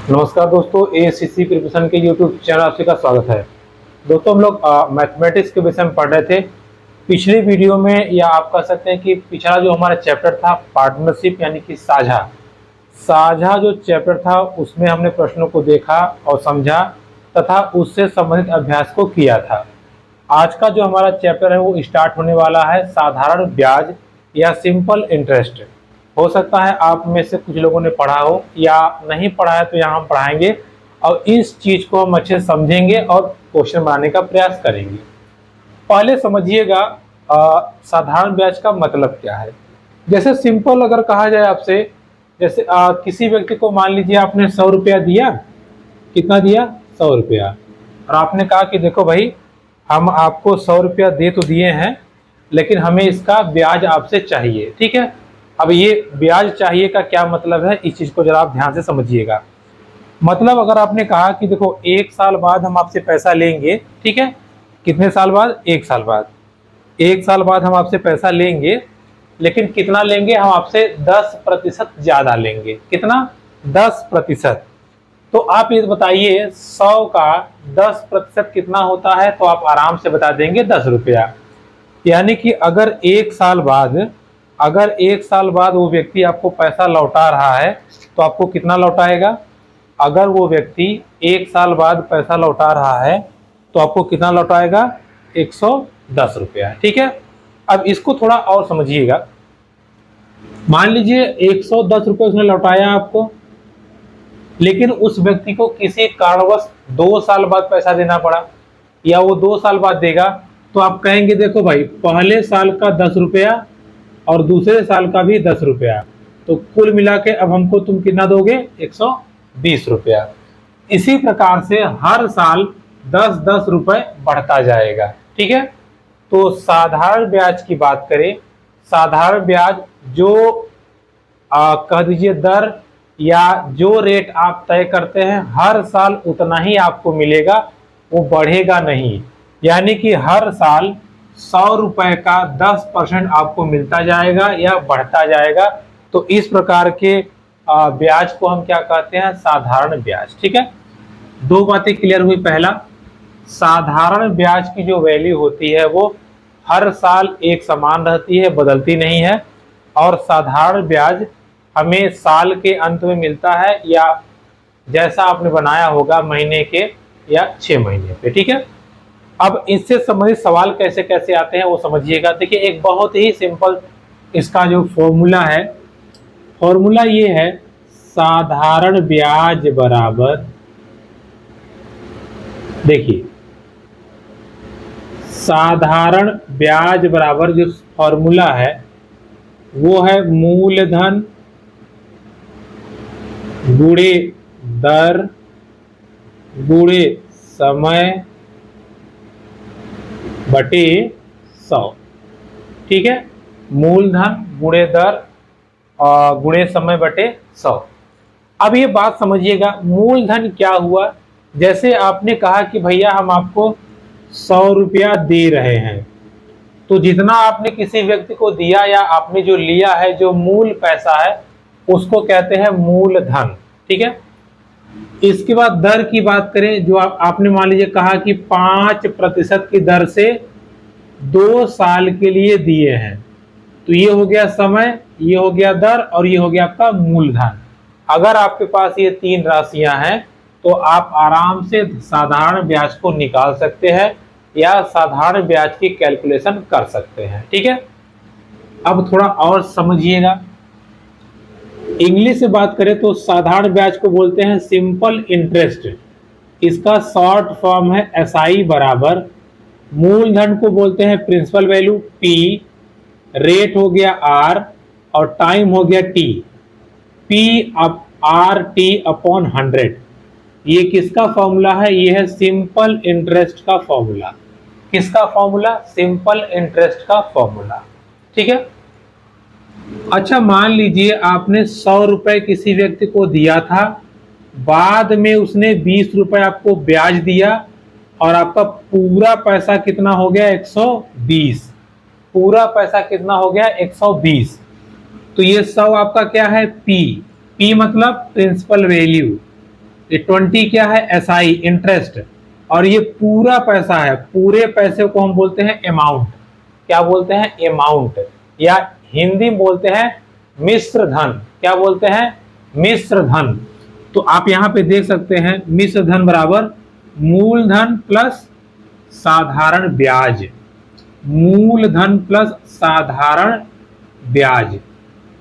नमस्कार दोस्तों, ACC preparation के यूट्यूब चैनल आपसे का स्वागत है। दोस्तों हम लोग मैथमेटिक्स के विषय में पढ़ रहे थे। पिछली वीडियो में या आप कह सकते हैं कि पिछला जो हमारा चैप्टर था पार्टनरशिप यानी कि साझा साझा जो चैप्टर था उसमें हमने प्रश्नों को देखा और समझा तथा उससे संबंधित अभ्यास को किया था। आज का जो हमारा चैप्टर है वो स्टार्ट होने वाला है साधारण ब्याज या सिंपल इंटरेस्ट। हो सकता है आप में से कुछ लोगों ने पढ़ा हो या नहीं पढ़ा है, तो यहाँ हम पढ़ाएंगे और इस चीज को हम अच्छे से समझेंगे और क्वेश्चन बनाने का प्रयास करेंगे। पहले समझिएगा साधारण ब्याज का मतलब क्या है। जैसे सिंपल अगर कहा जाए आपसे, जैसे किसी व्यक्ति को मान लीजिए आपने 100 रुपया दिया। कितना दिया? 100 रुपया। और आपने कहा कि देखो भाई, हम आपको 100 रुपया दे तो दिए हैं, लेकिन हमें इसका ब्याज आपसे चाहिए। ठीक है। अब ये ब्याज चाहिए का क्या मतलब है, इस चीज को जरा आप ध्यान से समझिएगा। मतलब अगर आपने कहा कि देखो 1 साल बाद हम आपसे पैसा लेंगे, ठीक है। कितने साल बाद? 1 साल बाद। 1 साल बाद हम आपसे पैसा लेंगे, लेकिन कितना लेंगे? हम आपसे 10% ज्यादा लेंगे। कितना? 10%। तो आप ये बताइए 100 का 10% कितना होता है? तो आप आराम से बता देंगे 10 रुपया। यानी कि अगर 1 साल बाद वो व्यक्ति आपको पैसा लौटा रहा है, तो आपको कितना लौटाएगा? अगर वो व्यक्ति 1 साल बाद पैसा लौटा रहा है तो आपको कितना लौटाएगा? 110 रुपया। ठीक है। अब इसको थोड़ा और समझिएगा। मान लीजिए 110 रुपये उसने लौटाया आपको, लेकिन उस व्यक्ति को किसी कारणवश 2 साल बाद पैसा देना पड़ा, या वो 2 साल बाद देगा, तो आप कहेंगे देखो भाई, पहले साल का 10 रुपया और दूसरे साल का भी 10 रुपया, तो कुल मिला के अब हमको तुम कितना दोगे? 120 रुपया। इसी प्रकार से हर साल 10-10 रुपए बढ़ता जाएगा। ठीक है। तो साधारण ब्याज की बात करें, साधारण ब्याज जो कह दीजिए दर या जो रेट आप तय करते हैं, हर साल उतना ही आपको मिलेगा, वो बढ़ेगा नहीं। यानी कि हर साल 100 रुपए का 10% आपको मिलता जाएगा या बढ़ता जाएगा। तो इस प्रकार के ब्याज को हम क्या कहते हैं? साधारण ब्याज। ठीक है। दो बातें क्लियर हुई। पहला, साधारण ब्याज की जो वैल्यू होती है वो हर साल एक समान रहती है, बदलती नहीं है। और साधारण ब्याज हमें साल के अंत में मिलता है, या जैसा आपने बनाया होगा महीने के या 6 महीने पे। ठीक है। अब इससे संबंधित सवाल कैसे कैसे आते हैं वो समझिएगा। देखिए, एक बहुत ही सिंपल इसका जो फॉर्मूला है, फॉर्मूला ये है, साधारण ब्याज बराबर, देखिए साधारण ब्याज बराबर जो फॉर्मूला है वो है मूलधन गुणे दर गुणे समय बटे 100। ठीक है। मूलधन गुणे दर और गुणे समय बटे 100। अब ये बात समझिएगा, मूलधन क्या हुआ? जैसे आपने कहा कि भैया हम आपको 100 रुपया दे रहे हैं, तो जितना आपने किसी व्यक्ति को दिया या आपने जो लिया है, जो मूल पैसा है, उसको कहते हैं मूलधन। ठीक है। इसके बाद दर की बात करें, जो आपने मान लीजिए कहा कि 5% की दर से 2 साल के लिए दिए हैं, तो ये हो गया समय, ये हो गया दर और ये हो गया आपका मूलधन। अगर आपके पास ये 3 राशियां हैं तो आप आराम से साधारण ब्याज को निकाल सकते हैं या साधारण ब्याज की कैलकुलेशन कर सकते हैं। ठीक है। अब थोड़ा और समझिएगा। इंग्लिश से बात करें तो साधारण ब्याज को बोलते हैं सिंपल इंटरेस्ट। इसका शॉर्ट फॉर्म है एसआई बराबर, मूलधन को बोलते हैं प्रिंसिपल वैल्यू पी, रेट हो गया आर और टाइम हो गया T. P up are T upon 100। ये किसका फॉर्मूला है? ये है सिंपल इंटरेस्ट का फॉर्मूला। किसका फॉर्मूला? सिंपल इंटरेस्ट का फॉर्मूला। ठीक है। अच्छा, मान लीजिए आपने 100 रुपए किसी व्यक्ति को दिया था, बाद में उसने 20 रुपए आपको ब्याज दिया और आपका पूरा पैसा कितना हो गया? 120। पूरा पैसा कितना हो गया? 120। तो ये 100 आपका क्या है? पी। पी मतलब प्रिंसिपल वैल्यू। ये 20 क्या है, एसआई इंटरेस्ट, और ये पूरा पैसा है, पूरे पैसे को हम बोलते हैं अमाउंट। क्या बोलते हैं, अमाउंट, या हिंदी में बोलते हैं मिश्र धन। क्या बोलते हैं, मिश्र धन। तो आप यहां पे देख सकते हैं मिश्र धन बराबर मूलधन प्लस साधारण ब्याज, मूलधन प्लस साधारण ब्याज।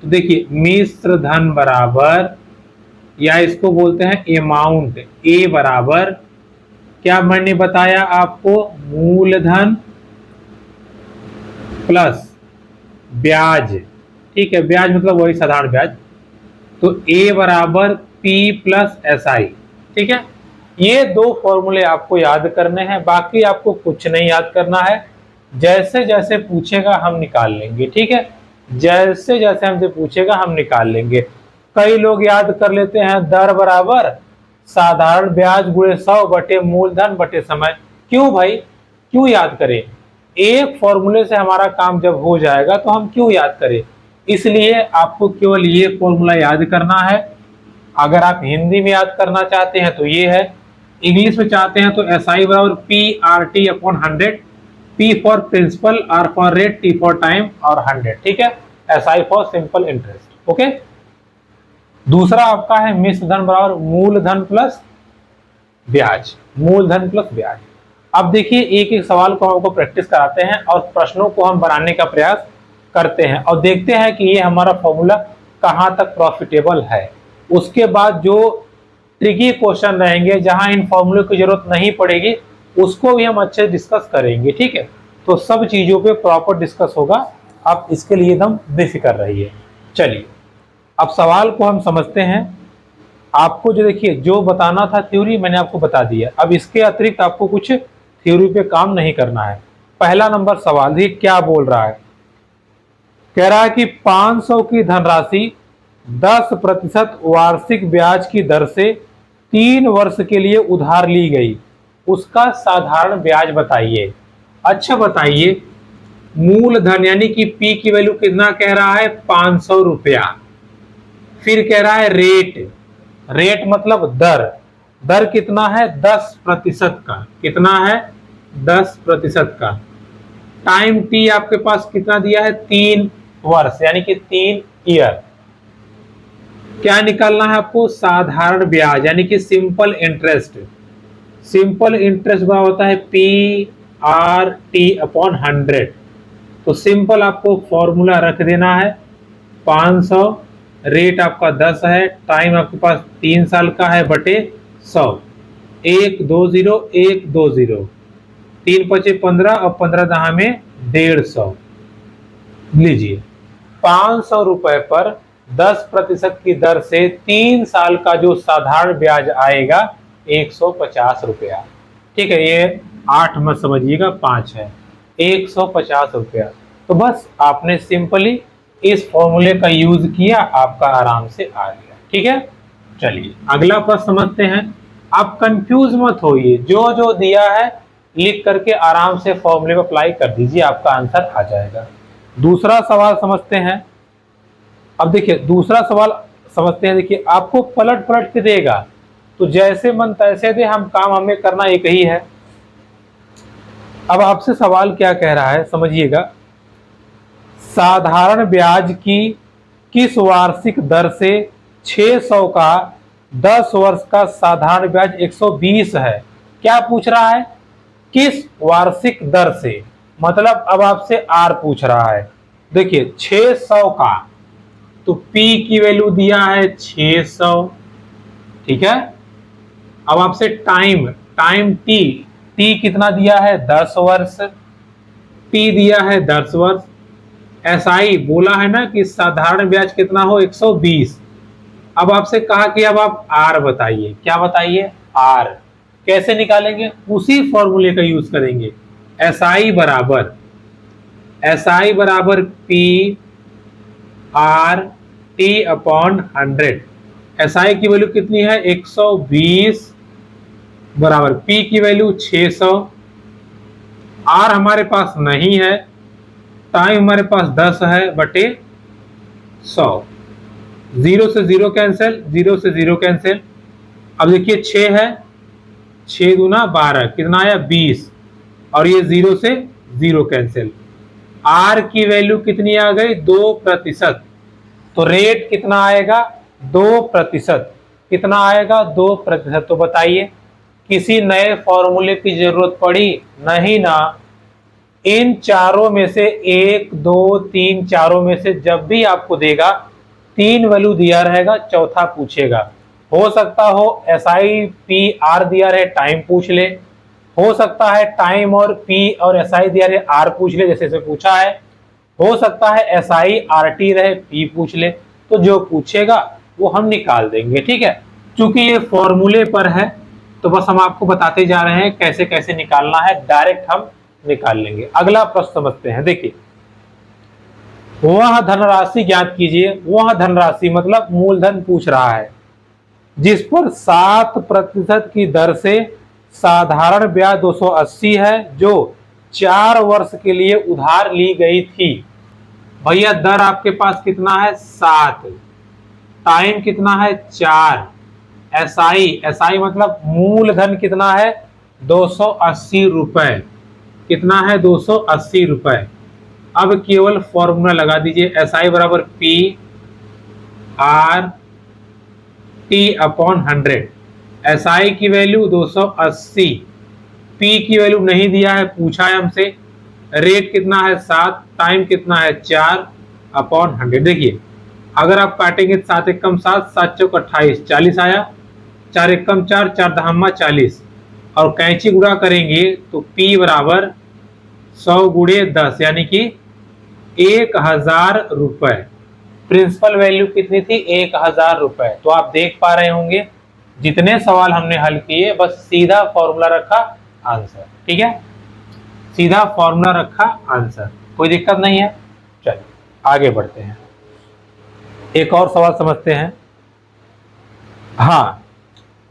तो देखिए मिश्र धन बराबर, या इसको बोलते हैं अमाउंट, ए बराबर क्या मैंने बताया आपको, मूलधन प्लस ब्याज। ठीक है, ब्याज मतलब वही साधारण ब्याज। तो ए बराबर पी प्लस एस आई। ठीक है, ये दो फॉर्मूले आपको याद करने हैं, बाकी आपको कुछ नहीं याद करना है। जैसे जैसे पूछेगा हम निकाल लेंगे। ठीक है, जैसे जैसे हमसे पूछेगा हम निकाल लेंगे। कई लोग याद कर लेते हैं दर बराबर साधारण ब्याज गुणे 100 बटे मूलधन बटे समय। क्यों भाई, क्यों याद करें, एक फॉर्मूले से हमारा काम जब हो जाएगा तो हम क्यों याद करें। इसलिए आपको केवल ये फॉर्मूला याद करना है। अगर आप हिंदी में याद करना चाहते हैं तो ये है, इंग्लिश में चाहते हैं तो एस आई बराबर P R T upon 100, P for principal, R for rate, T for time और 100। ठीक है, S I for simple interest. Okay, दूसरा आपका है मिश्र धन बराबर मूलधन प्लस ब्याज, मूलधन प्लस ब्याज। अब देखिए एक एक सवाल को आपको प्रैक्टिस कराते हैं और प्रश्नों को हम बनाने का प्रयास करते हैं और देखते हैं कि ये हमारा फॉर्मूला कहां तक प्रॉफिटेबल है। उसके बाद जो ट्रिकी क्वेश्चन रहेंगे जहां इन फॉर्मूले की जरूरत नहीं पड़ेगी उसको भी हम अच्छे डिस्कस करेंगे। ठीक है, तो सब चीजों पे प्रॉपर डिस्कस होगा, आप इसके लिए एकदम बेफिक्र रहिए। चलिए अब सवाल को हम समझते हैं। आपको जो देखिए जो बताना था थ्योरी मैंने आपको बता दिया, अब इसके अतिरिक्त आपको कुछ थ्योरी पे काम नहीं करना है। पहला नंबर सवाल देखिए क्या बोल रहा है, कह रहा है कि 500 की धनराशि 10% वार्षिक ब्याज की दर से 3 वर्ष के लिए उधार ली गई, उसका साधारण ब्याज बताइए। अच्छा बताइए, मूलधन यानी कि पी की वैल्यू कितना कह रहा है, 500 रुपया। फिर कह रहा है रेट, रेट मतलब दर, दर कितना है 10% का, कितना है 10% का। टाइम टी आपके पास कितना दिया है 3 वर्ष यानी कि 3 ईयर। क्या निकालना है आपको, साधारण ब्याज यानी कि सिंपल इंटरेस्ट। सिंपल इंटरेस्ट बराबर होता है पी आर टी अपॉन 100। तो सिंपल आपको फॉर्मूला रख देना है 500, रेट आपका 10 है, टाइम आपके पास 3 साल का है बटे 100, 1 2 0 1 2 0, 3 पचे 15 और 15 दहा में 150। लीजिए 500 रुपए पर 10% की दर से 3 साल का जो साधारण ब्याज आएगा 150 रुपया। ठीक है, ये 8 मत समझिएगा 5 है, 150 रुपया। तो बस आपने सिंपली इस फॉर्मूले का यूज किया, आपका आराम से आ गया। ठीक है, चलिए अगला प्रश्न समझते हैं। आप कंफ्यूज मत होइए, जो जो दिया है लिख करके आराम से फॉर्मूले पर अप्लाई कर दीजिए, आपका आंसर आ जाएगा। दूसरा सवाल समझते हैं। अब देखिए दूसरा सवाल समझते हैं। देखिए आपको पलट पलट के देगा तो जैसे मन तैसे दे, हम काम हमें करना एक ही है। अब आपसे सवाल क्या कह रहा है समझिएगा, साधारण ब्याज की किस वार्षिक दर से 600 का 10 वर्ष का साधारण ब्याज 120 है। क्या पूछ रहा है, किस वार्षिक दर से, मतलब अब आपसे आर पूछ रहा है। देखिए 600 का, तो P की वैल्यू दिया है 600। ठीक है, अब आपसे टाइम, टाइम T कितना दिया है 10 वर्ष, P दिया है 10 वर्ष। SI बोला है ना कि साधारण ब्याज कितना हो 120। अब आपसे कहा कि अब आप R बताइए। क्या बताइए, R कैसे निकालेंगे, उसी फॉर्मूले का यूज करेंगे। SI बराबर P are T upon 100। SI की वैल्यू कितनी है 120 बराबर P की वैल्यू 600। R हमारे पास नहीं है, टाइम हमारे पास 10 है बटे 100, 0 से 0 कैंसिल, 0 से 0 कैंसिल, अब देखिए 6 है, 6 दूना 12, कितना आया 20, और ये 0 से 0 कैंसिल। आर की वैल्यू कितनी आ गई 2%, तो रेट कितना आएगा 2%। कितना आएगा 2%। तो बताइए किसी नए फॉर्मूले की जरूरत पड़ी? नहीं ना। इन चारों में से 1 2 3 चारों में से जब भी आपको देगा 3 वैल्यू दिया रहेगा, चौथा पूछेगा। हो सकता हो एसआई पी आर दिया रहे, टाइम पूछ ले। हो सकता है टाइम और पी और एसआई दिया रहे, आर पूछ ले जैसे पूछा है। हो सकता है एसआई आर टी रहे, पी पूछ ले। तो जो पूछेगा वो हम निकाल देंगे, ठीक है। चूंकि ये फॉर्मूले पर है तो बस हम आपको बताते जा रहे हैं कैसे कैसे निकालना है, डायरेक्ट हम निकाल लेंगे। अगला प्रश्न समझते हैं। देखिए, वह धनराशि ज्ञात कीजिए। वह धनराशि मतलब मूलधन पूछ रहा है जिस पर 7% की दर से साधारण ब्याज 280 है, जो 4 वर्ष के लिए उधार ली गई थी। भैया दर आपके पास कितना है 7, टाइम कितना है 4, एसआई एसआई मतलब मूलधन कितना है 280 रुपए। कितना है 280 रुपए। अब केवल फॉर्मूला लगा दीजिए, एसआई बराबर P R T upon 100। SI की वैल्यू 280, पी की वैल्यू नहीं दिया है, पूछा है हमसे। रेट कितना है 7, टाइम कितना है 4 अपॉन 100। देखिए अगर आप काटेंगे 7 एकम 7, 7 चौक 28, 40 आया। 4 एकम 4, 4 दहम्मा 40, और कैंची गुणा करेंगे तो P बराबर 100 गुणे 10 यानी कि 1000 रुपए। प्रिंसिपल वैल्यू कितनी थी 1000 रुपए। तो आप देख पा रहे होंगे जितने सवाल हमने हल किए बस सीधा फॉर्मूला रखा, आंसर। ठीक है, सीधा फॉर्मूला रखा, आंसर, कोई दिक्कत नहीं है। चलिए आगे बढ़ते हैं, एक और सवाल समझते हैं। हाँ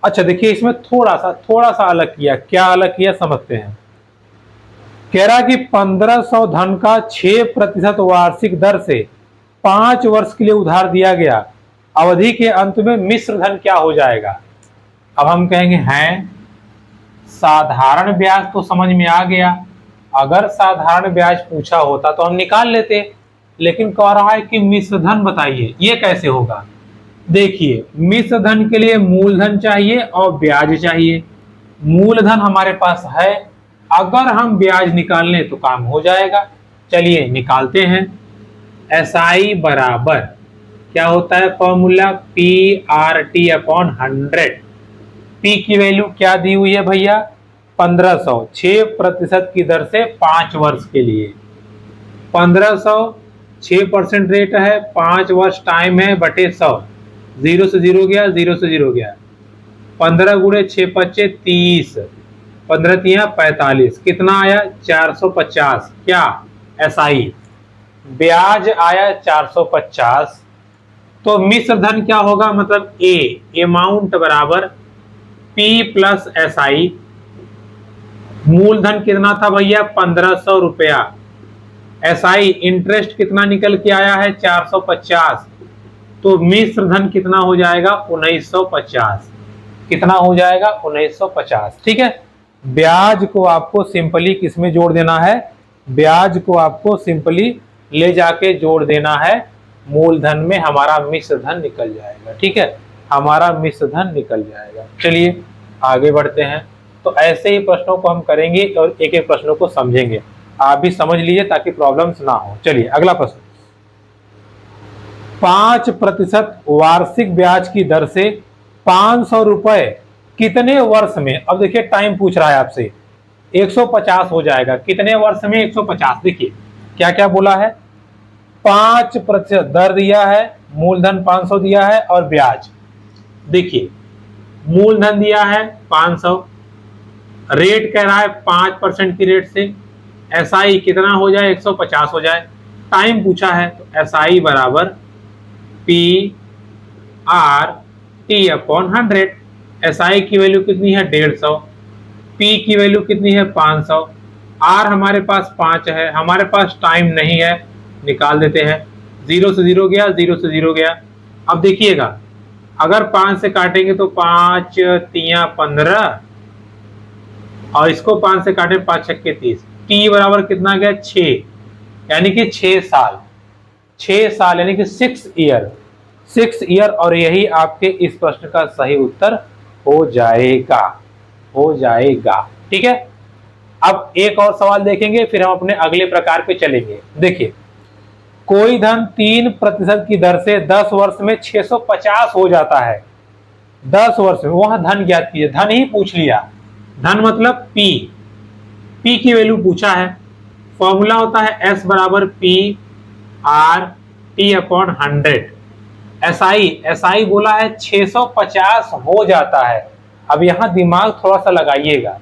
अच्छा, देखिए इसमें थोड़ा सा अलग किया। क्या अलग किया समझते हैं। कह रहा कि 1500 धन का 6% वार्षिक दर से 5 वर्ष के लिए उधार दिया गया। अवधि के अंत में मिश्र धन क्या हो जाएगा? अब हम कहेंगे हैं साधारण ब्याज तो समझ में आ गया। अगर साधारण ब्याज पूछा होता तो हम निकाल लेते, लेकिन कह रहा है कि मिश्र धन बताइए, ये कैसे होगा? देखिए मिश्र धन के लिए मूलधन चाहिए और ब्याज चाहिए। मूलधन हमारे पास है, अगर हम ब्याज निकाल लें तो काम हो जाएगा। चलिए निकालते हैं। एसआई बराबर क्या होता है formula, P R T upon 100। P की वैल्यू क्या दी हुई है भैया 1500, 6% की दर से 5 वर्ष के लिए। 1500 6% रेट है, 5 वर्ष टाइम है, बटे 100, 0 से 0 गया, 0 से 0 गया। 15 गुणे 6 पच्चे 30, 15 तिया 45, कितना आया 450। क्या एसआई, ब्याज आया 450। तो मिश्र धन क्या होगा, मतलब ए अमाउंट बराबर पी प्लस एसआई। मूलधन कितना था भैया 1500 रुपया। एसआई इंटरेस्ट कितना निकल के आया है 450। तो मिश्र धन कितना हो जाएगा 1950। कितना हो जाएगा 1950। ठीक है, ब्याज को आपको सिंपली किसमें जोड़ देना है? ब्याज को आपको सिंपली ले जाके जोड़ देना है मूलधन में, हमारा मिश्र धन निकल जाएगा। ठीक है, हमारा मिश्र धन निकल जाएगा। चलिए आगे बढ़ते हैं। तो ऐसे ही प्रश्नों को हम करेंगे और एक एक प्रश्नों को समझेंगे। आप भी समझ लीजिए ताकि प्रॉब्लम्स ना हो। चलिए अगला प्रश्न, 5% वार्षिक ब्याज की दर से 500 रुपए कितने वर्ष में? अब देखिए टाइम पूछ रहा है आपसे, 150 हो जाएगा। कितने वर्ष में 150? देखिए क्या क्या बोला है, 5% दर दिया है, मूलधन 500 दिया है और ब्याज। देखिए मूलधन दिया है 500, रेट कह रहा है 5% की रेट से। एसआई कितना हो जाए 150 हो जाए। टाइम पूछा है तो एसआई बराबर P R T upon 100। SI की वैल्यू कितनी है 150, पी की वैल्यू कितनी है 500, आर हमारे पास 5 है, हमारे पास टाइम नहीं है, निकाल देते हैं। 0 से 0 गया, 0 से 0 गया। अब देखिएगा अगर 5 से काटेंगे तो 5 तियां 15 और इसको 5 से काटे 5 छक्के 30। टी बराबर कितना गया 6, यानी कि 6 साल। 6 साल यानी कि 6 ईयर, 6 ईयर। और यही आपके इस प्रश्न का सही उत्तर हो जाएगा, हो जाएगा। ठीक है, अब एक और सवाल देखेंगे, फिर हम अपने अगले प्रकार पे चलेंगे। देखिए, कोई धन 3% की दर से 10 वर्ष में 650 हो जाता है। 10 वर्ष में, वहां धन ज्ञात कीजिए। धन ही पूछ लिया, धन मतलब P, P की वैल्यू पूछा है। फॉर्मूला होता है S बराबर P R T upon 100। SI बोला है 650 हो जाता है। अब यहां दिमाग थोड़ा सा लगाइएगा,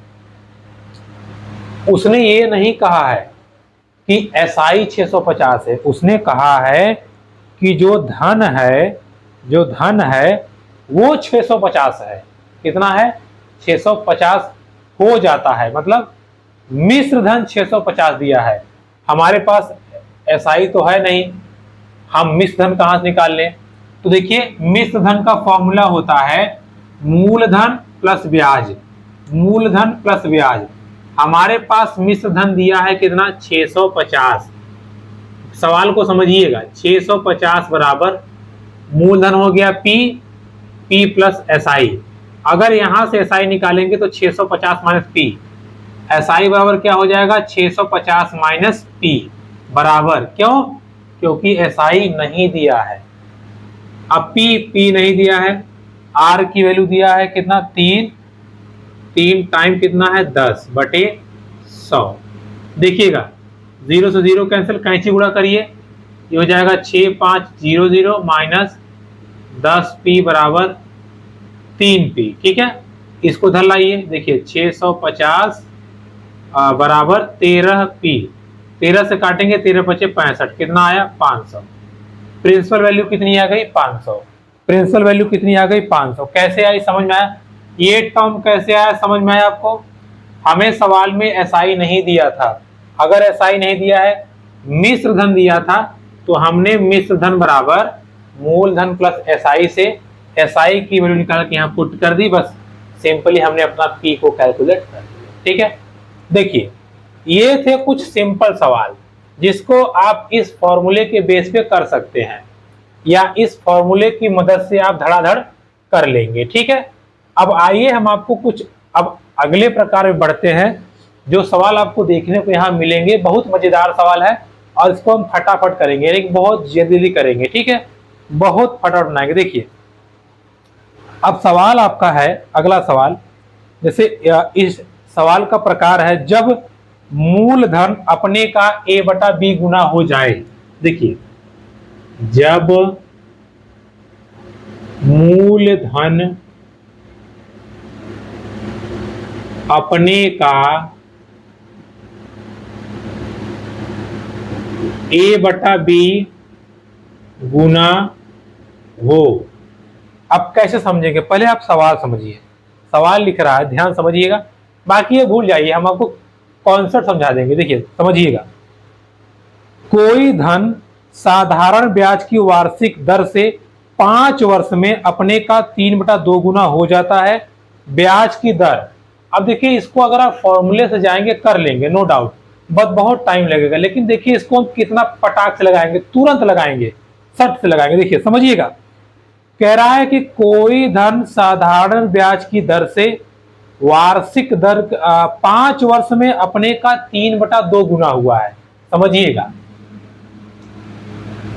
उसने ये नहीं कहा है कि SI 650 है, उसने कहा है कि जो धन है वो 650 है। कितना है? 650 हो जाता है, मतलब मिश्र धन 650 दिया है। हमारे पास SI तो है नहीं, हम मिश्र धन कहां से निकाल लें? तो देखिए, मिश्र धन का फॉर्मूला होता है मूलधन प्लस ब्याज, मूलधन प्लस ब्याज। हमारे पास मिश्र धन दिया है कितना? 650। सवाल को समझिएगा, 650 बराबर मूलधन हो गया P प्लस SI। अगर यहां से SI निकालेंगे तो 650 माइनस P, SI बराबर क्या हो जाएगा? 650 माइनस P बराबर, क्यों? क्योंकि SI नहीं दिया है। अब P नहीं दिया है, R की वैल्यू दिया है कितना? 3 टाइम कितना है? 10/100। देखिएगा, 0 से 0 कैंसिल, कैंची गुणा करिए, ये हो जाएगा 6500 माइनस 10P बराबर 3P। ठीक है, इसको धर लाइए। देखिए 650 बराबर 13P, 13 से काटेंगे 13 बचे 65, कितना आया? 500। प्रिंसिपल वैल्यू कितनी आ गई? 500। प्रिंसिपल वैल्यू कितनी आ गई? 500। कैसे आई? समझ में आया? ये टर्म कैसे आया? समझ में आया आपको? हमें सवाल में SI नहीं दिया था। अगर SI नहीं दिया है, मिश्र धन दिया था, तो हमने मिश्र धन बराबर मूलधन प्लस SI से SI की वैल्यू निकाल के यहाँ पुट कर दी। बस सिंपली हमने अपना P को कैलकुलेट कर दिया। ठीक है, देखिए, ये थे कुछ सिंपल सवाल जिसको आप इस फॉर्मूले के बेस पे कर सकते हैं, या इस फॉर्मूले की मदद से आप धड़ाधड़ कर लेंगे। ठीक है, अब आइए हम आपको कुछ अब अगले प्रकार में बढ़ते हैं। जो सवाल आपको देखने को यहाँ मिलेंगे बहुत मजेदार सवाल है, और इसको हम फटाफट करेंगे, यानी बहुत जल्दी करेंगे। ठीक है, बहुत फटाफट बनाएंगे। देखिए, अब सवाल आपका है, अगला सवाल, जैसे इस सवाल का प्रकार है, जब मूलधन अपने का A/B गुना हो जाए। देखिए, जब मूलधन अपने का A/B गुना हो। अब कैसे समझेंगे? पहले आप सवाल समझिए, सवाल लिख रहा है, ध्यान समझिएगा, बाकी ये भूल जाइए, हम आपको कॉन्सेप्ट समझा देंगे। देखिए समझिएगा, कोई धन साधारण ब्याज की वार्षिक दर से 5 वर्ष में अपने का 3/2 गुना हो जाता है। ब्याज की दर, अब देखिए इसको अगर आप फॉर्मूले से जाएंगे कर लेंगे नो डाउट, बट बहुत टाइम लगेगा। लेकिन देखिए इसको हम कितना पटाख से लगाएंगे, तुरंत लगाएंगे, सट से लगाएंगे। देखिए समझिएगा, कह रहा है कि कोई धन साधारण ब्याज की दर से वार्षिक दर 5 वर्ष में अपने का 3/2 गुना हुआ है। समझिएगा,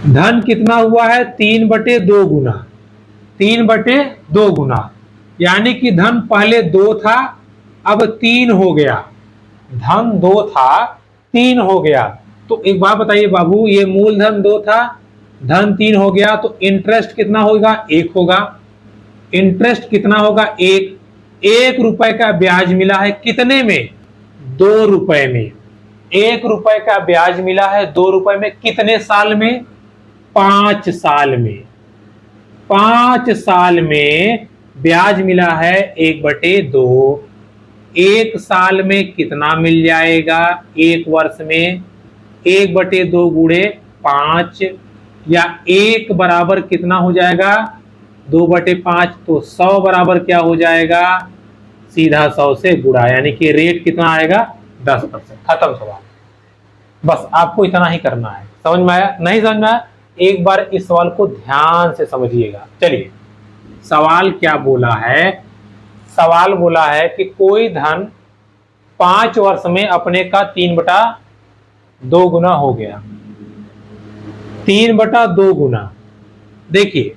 धन कितना हुआ है? 3/2 गुना, 3/2 गुना, यानी कि धन पहले 2 था, अब 3 हो गया। धन 2 था, 3 हो गया। तो एक बात बताइए बाबू, ये मूलधन 2 था, धन 3 हो गया, तो इंटरेस्ट कितना होगा? 1 होगा। इंटरेस्ट कितना होगा? 1 रुपए का ब्याज मिला है, कितने में? 2 रुपए में। 1 रुपए का ब्याज मिला है 2 रुपए में, कितने साल में? 5 साल में। 5 साल में ब्याज मिला है 1/2। 1 साल में कितना मिल जाएगा? 1 वर्ष में 1/2 गुणे 5, या 1 बराबर कितना हो जाएगा? 2/5, तो 100 बराबर क्या हो जाएगा, सीधा 100 से गुणा, यानी कि रेट कितना आएगा 10%। खत्म सवाल। बस आपको इतना ही करना है। समझ में आया? नहीं समझ में आया, एक बार इस सवाल को ध्यान से समझिएगा। चलिए, सवाल क्या बोला है? सवाल बोला है कि कोई धन 5 वर्ष में अपने का 3/2 गुना हो गया। 3/2 गुना। देखिए,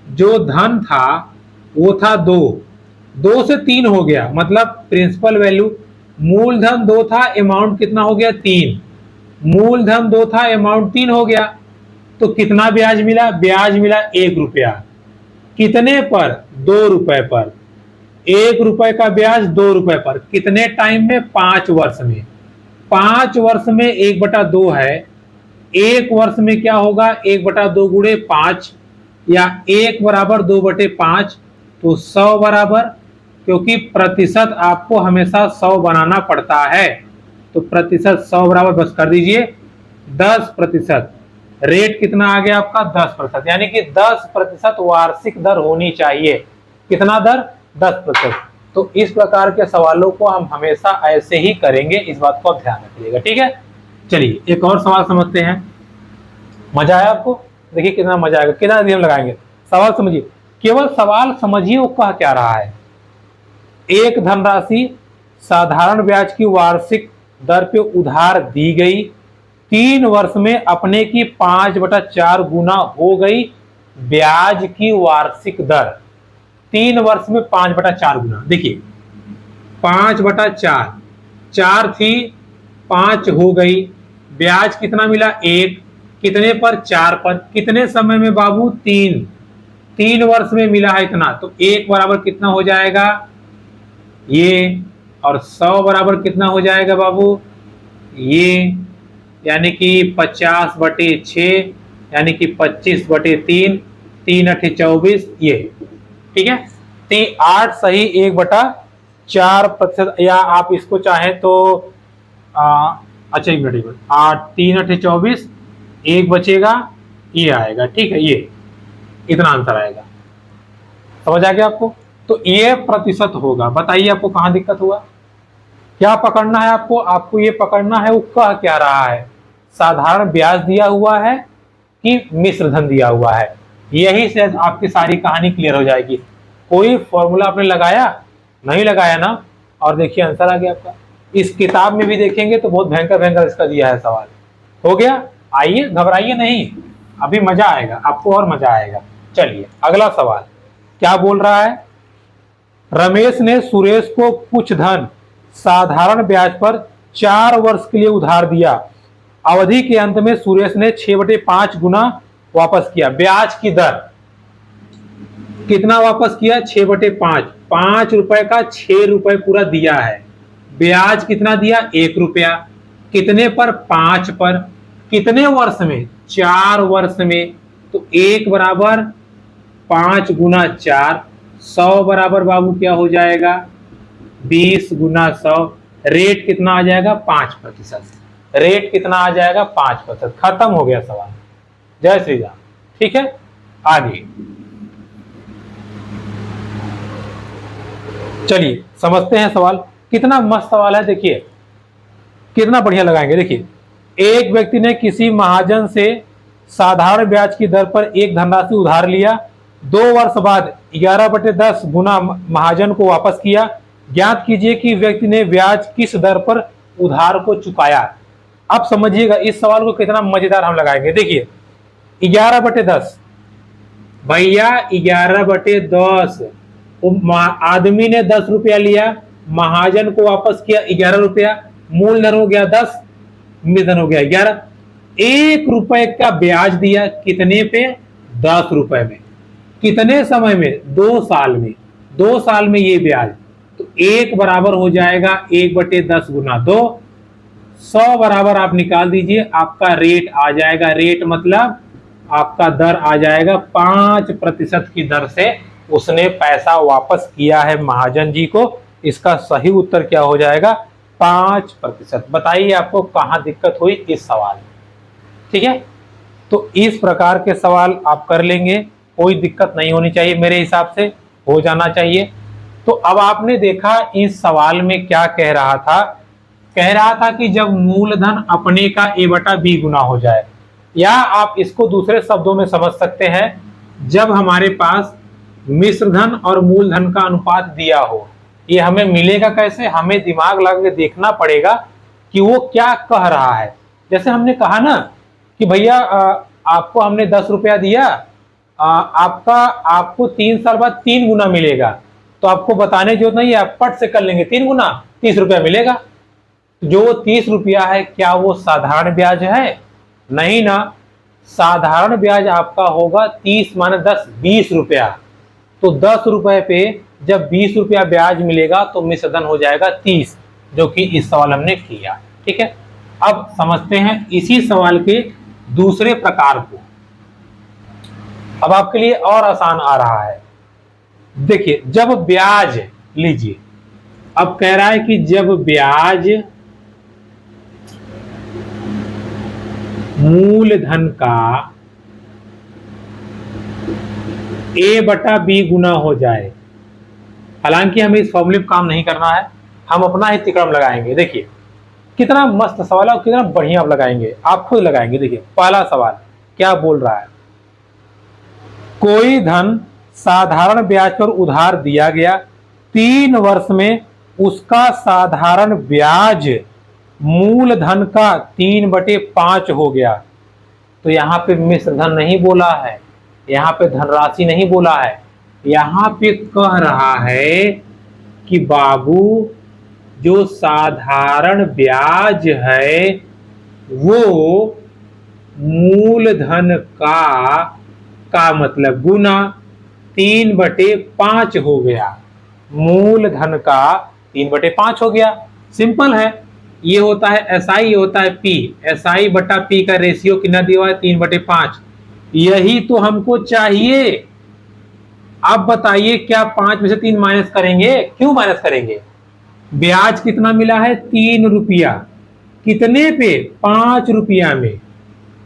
जो धन था वो था 2 से 3 हो गया, मतलब प्रिंसिपल वैल्यू। मूलधन 2 था, अमाउंट कितना हो गया 3। मूलधन 2 था, अमाउंट 3 हो गया, तो कितना ब्याज मिला? ब्याज मिला 1 रुपया। कितने पर? 2 रुपए पर। 1 रुपए का ब्याज 2 रुपए पर। कितने टाइम में? 5 वर्ष में। 5 वर्ष में 1/2 है। 1 वर्ष में क्या होगा? 1/2 गुणे 5, या 1 बराबर 2/5, तो 100 बराबर, क्योंकि प्रतिशत आपको हमेशा 100 बनाना पड़ता है, तो प्रतिशत 100 बराबर बस कर दीजिए 10%। रेट कितना आ गया आपका? 10%, यानी कि 10% वार्षिक दर होनी चाहिए। कितना दर? 10%। तो इस प्रकार के सवालों को हम हमेशा ऐसे ही करेंगे, इस बात को आप ध्यान रखिएगा। ठीक है, चलिए एक और सवाल समझते हैं। मजा आया आपको? देखिए कितना मजा आएगा, कितना नियम लगाएंगे। सवाल समझिए, केवल सवाल समझिए वो कह क्या रहा है। एक धनराशि साधारण ब्याज की वार्षिक दर पे उधार दी गई, 3 वर्ष में अपने की 5/4 गुना हो गई ब्याज की वार्षिक दर। 3 वर्ष में 5/4 गुना। देखिए 5/4, 4 थी 5 हो गई, ब्याज कितना मिला? 1। कितने पर? 4 पर। कितने समय में बाबू? 3 वर्ष में मिला है इतना, तो 1 बराबर कितना हो जाएगा? ये। और 100 बराबर कितना हो जाएगा बाबू? ये, यानी कि 50/6, यानी कि 25/3, 3×8 = 24, ये। ठीक है, 8 सही 1/4%, या आप इसको चाहें तो अच्छा 1 मिनट 8, 3×8 = 24, 1 बचेगा, ये आएगा। ठीक है, ये इतना आंसर आएगा। समझ आ गया आपको? तो ये प्रतिशत होगा। बताइए आपको कहां दिक्कत हुआ? क्या पकड़ना है आपको? आपको ये पकड़ना है वो कह क्या रहा है, साधारण ब्याज दिया हुआ है कि मिश्र धन दिया हुआ है। यही से आपकी सारी कहानी क्लियर हो जाएगी। कोई फॉर्मूला आपने लगाया? नहीं लगाया ना। और देखिए आंसर आ गया आपका। इस किताब में भी देखेंगे तो बहुत भयंकर भयंकर इसका दिया है सवाल। हो गया? आइए, घबराइए नहीं, अभी मजा आएगा आपको, और मजा आएगा। चलिए अगला सवाल क्या बोल रहा है? रमेश ने सुरेश को कुछ धन साधारण ब्याज पर 4 वर्ष के लिए उधार दिया। अवधि के अंत में सुरेश ने 6/5 गुना वापस किया। ब्याज की दर कितना वापस किया? 6/5। 5 रुपए का 6 रुपए पूरा दिया है। ब्याज कितना दिया? 1 रुपया। कितने पर? 5 पर। कितने वर्ष में? 4 वर्ष में। तो 1 बराबर 5 गुना 4, 100 बराबर बाबू क्या हो जाएगा? 20 गुना 100। रेट कितना आ जाएगा? 5%। रेट कितना आ जाएगा? 5%। खत्म हो गया सवाल। जय श्री राम। ठीक है, आगे चलिए समझते हैं सवाल। कितना मस्त सवाल है, देखिए कितना बढ़िया लगाएंगे। देखिए, एक व्यक्ति ने किसी महाजन से साधारण ब्याज की दर पर एक धनराशि उधार लिया। 2 वर्ष बाद 11/10 गुना महाजन को वापस किया। ज्ञात कीजिए कि व्यक्ति ने ब्याज किस दर पर उधार को चुकाया। अब समझिएगा इस सवाल को कितना मजेदार हम लगाएंगे। देखिए 11/10, भैया 11/10, आदमी ने 10 रुपया लिया, महाजन को वापस किया 11 रुपया, मूलधन हो गया 10, मूलधन हो गया 11। 1 रुपए का ब्याज दिया, कितने पे? 10 रुपए में। कितने समय में? 2 साल में। 2 साल में ये ब्याज, तो 1 बराबर हो जाएगा 1/10 गुना 2, 100 बराबर आप निकाल दीजिए, आपका रेट आ जाएगा। रेट मतलब आपका दर आ जाएगा 5% की दर से उसने पैसा वापस किया है महाजन जी को। इसका सही उत्तर क्या हो जाएगा? 5%। बताइए आपको कहां दिक्कत हुई इस सवाल में। ठीक है, तो इस प्रकार के सवाल आप कर लेंगे। कोई दिक्कत नहीं होनी चाहिए, मेरे हिसाब से हो जाना चाहिए। तो अब आपने देखा इस सवाल में क्या कह रहा था कि जब मूलधन अपने का a बटा b गुना हो जाए, या आप इसको दूसरे शब्दों में समझ सकते हैं, जब हमारे पास मिश्रधन और मूलधन का अनुपात दिया हो। ये हमें मिलेगा कैसे, हमें दिमाग लगा के देखना पड़ेगा कि वो क्या कह रहा है। जैसे हमने कहा ना कि भैया आपको हमने 10 रुपया दिया, आपको 3 साल बाद 3 गुना मिलेगा, तो आपको बताने की जरूरत नहीं है, आप पट से कर लेंगे, 3 गुना 30 रुपया मिलेगा। जो 30 रुपया है क्या वो साधारण ब्याज है? नहीं ना, साधारण ब्याज आपका होगा 30 माने 10 20 रुपया। तो 10 रुपए पे जब 20 रुपया ब्याज मिलेगा तो मिश्रधन हो जाएगा 30, जो कि इस सवाल हमने किया। ठीक है, अब समझते हैं इसी सवाल के दूसरे प्रकार को। अब आपके लिए और आसान आ रहा है। देखिए, जब ब्याज लीजिए, अब कह रहा है कि जब ब्याज मूलधन का a बटा b गुना हो जाए, हालांकि हमें इस फॉर्मूले पर काम नहीं करना है, हम अपना ही तिकड़म लगाएंगे। देखिए कितना मस्त सवाल है और कितना बढ़िया आप लगाएंगे, आप खुद लगाएंगे। देखिए पहला सवाल क्या बोल रहा है, कोई धन साधारण ब्याज पर उधार दिया गया, 3 वर्ष में उसका साधारण ब्याज मूलधन का 3/5 हो गया। तो यहाँ पे मिश्रधन नहीं बोला है, यहाँ पे धनराशि नहीं बोला है, यहाँ पे कह रहा है कि बाबू जो साधारण ब्याज है वो मूलधन का मतलब गुना 3/5 हो गया, मूलधन का 3/5 हो गया। सिंपल है, ये होता है एसआई, ये होता है पी, एसआई बटा पी का रेशियो कितना दिया हुआ है 3/5। यही तो हमको चाहिए। अब बताइए क्या 5 में से 3 माइनस करेंगे? क्यों माइनस करेंगे? ब्याज कितना मिला है? 3 रुपया। कितने पे? 5 रुपया में।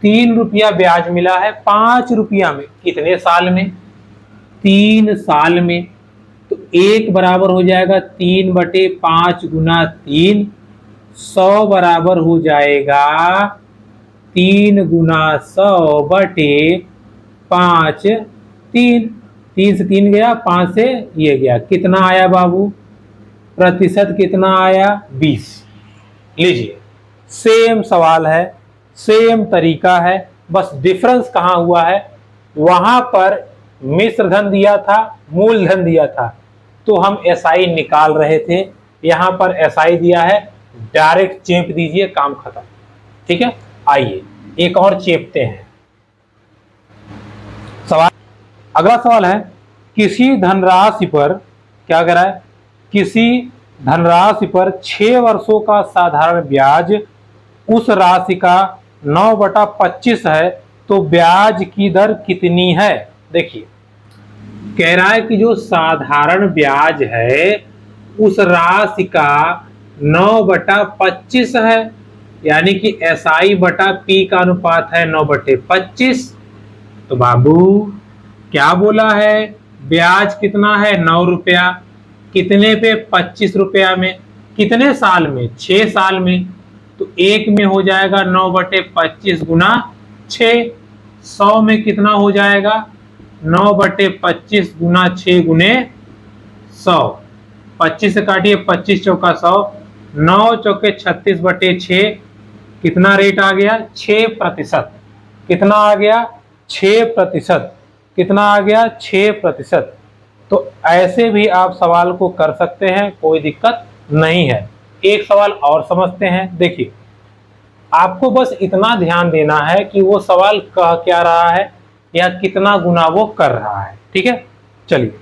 3 रुपया ब्याज मिला है 5 रुपया में। कितने साल में? 3 साल में। तो 1 बराबर हो जाएगा 3/5 गुना 3, 100 बराबर हो जाएगा 3 गुना 100/5। 3 से 3 गया, 5 से ये गया, कितना आया बाबू? प्रतिशत कितना आया? 20। लीजिए सेम सवाल है, सेम तरीका है, बस डिफरेंस कहां हुआ है, वहां पर मिश्रधन दिया था, मूलधन दिया था, तो हम एसआई निकाल रहे थे, यहां पर एसआई दिया है, डायरेक्ट चेप दीजिए, काम खत्म। ठीक है, आइए एक और चेपते हैं सवाल। अगला सवाल है, किसी धनराशि पर क्या कह रहा है, किसी धनराशि पर 6 वर्षों का साधारण ब्याज उस राशि का 9/25 है, तो ब्याज की दर कितनी है? देखिए कह रहा है कि जो साधारण ब्याज है उस राशि का 9/25 है, यानी कि एसआई बटा पी का अनुपात है 9/25। तो बाबू क्या बोला है, ब्याज कितना है? 9 रुपया। कितने पे? 25 रुपया में। कितने साल में? 6 साल में। तो 1 में हो जाएगा 9/25 गुना 6, 100 में कितना हो जाएगा? 9/25 गुना 6 गुने 100। 25 से काटिए, 25 चौका 100, 9 चौके 36/6, कितना रेट आ गया? 6%। कितना आ गया? 6%। कितना आ गया? 6%। तो ऐसे भी आप सवाल को कर सकते हैं, कोई दिक्कत नहीं है। एक सवाल और समझते हैं। देखिए आपको बस इतना ध्यान देना है कि वो सवाल कह क्या रहा है या कितना गुना वो कर रहा है। ठीक है, चलिए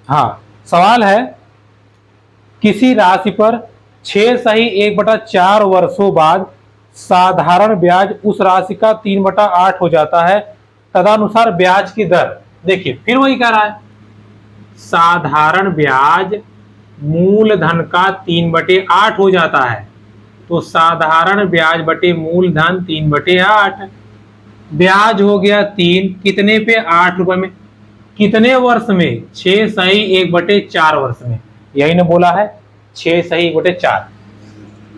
हाँ, सवाल है, किसी राशि पर 6 सही 1/4 वर्षों बाद साधारण ब्याज उस राशि का 3/8 हो जाता है, तदनुसार ब्याज की दर। देखिए फिर वही कह रहा है, साधारण ब्याज मूलधन का 3/8 हो जाता है, तो साधारण ब्याज बटे मूलधन 3/8। ब्याज हो गया 3, कितने पे 8 रुपए में, कितने वर्ष में, 6 सही 1/4 वर्ष में, यही ने बोला है 6 सही 1/4।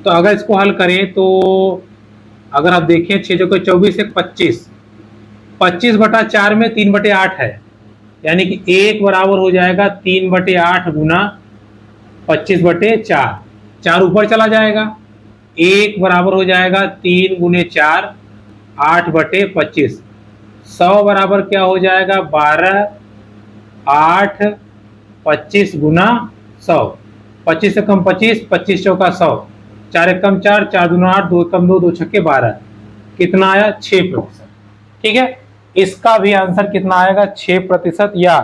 तो अगर इसको हल करें तो अगर आप देखें 6 जो 24 1 25, 25/4 में 3/8 है, यानी कि 1 बराबर हो जाएगा 3/8 गुना 25/4, 4 ऊपर चला जाएगा, 1 बराबर हो जाएगा 3 गुने 4 8/25, 100 बराबर क्या हो जाएगा 12 8 25 गुना 100, 25 से कम 25, 25 चौका 100, 4 एक कम 4, 4 दूना 8, 2 कम 2, 2 छक्के 12, कितना आया 6%। ठीक है, इसका भी आंसर कितना आएगा 6%, या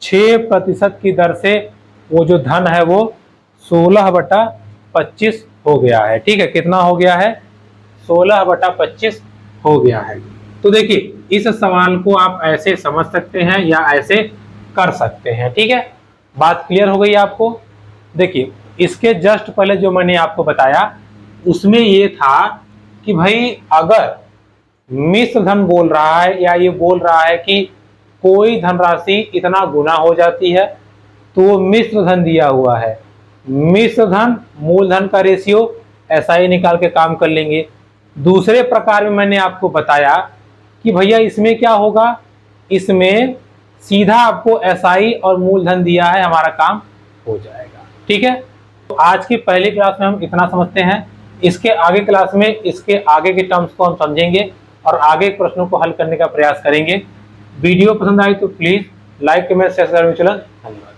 6% की दर से वो जो धन है वो 16/25 हो गया है। ठीक है, कितना हो गया है 16/25 हो गया है। तो देखिए इस सवाल को आप ऐसे समझ सकते हैं या ऐसे कर सकते हैं। ठीक है, बात क्लियर हो गई आपको। देखिए इसके जस्ट पहले जो मैंने आपको बताया उसमें ये था कि भाई अगर मिश्र धन बोल रहा है या ये बोल रहा है कि कोई धनराशि इतना गुना हो जाती है तो वो मिश्र धन दिया हुआ है, मिश्र धन मूलधन का रेशियो ऐसा ही निकाल के काम कर लेंगे। दूसरे प्रकार में मैंने आपको बताया कि भैया इसमें क्या होगा, इसमें सीधा आपको एसआई और मूलधन दिया है, हमारा काम हो जाएगा। ठीक है, तो आज की पहली क्लास में हम इतना समझते हैं। इसके आगे क्लास में इसके आगे के टर्म्स को हम समझेंगे और आगे प्रश्नों को हल करने का प्रयास करेंगे। वीडियो पसंद आई तो प्लीज लाइक कमेंट शेयर करना। धन्यवाद।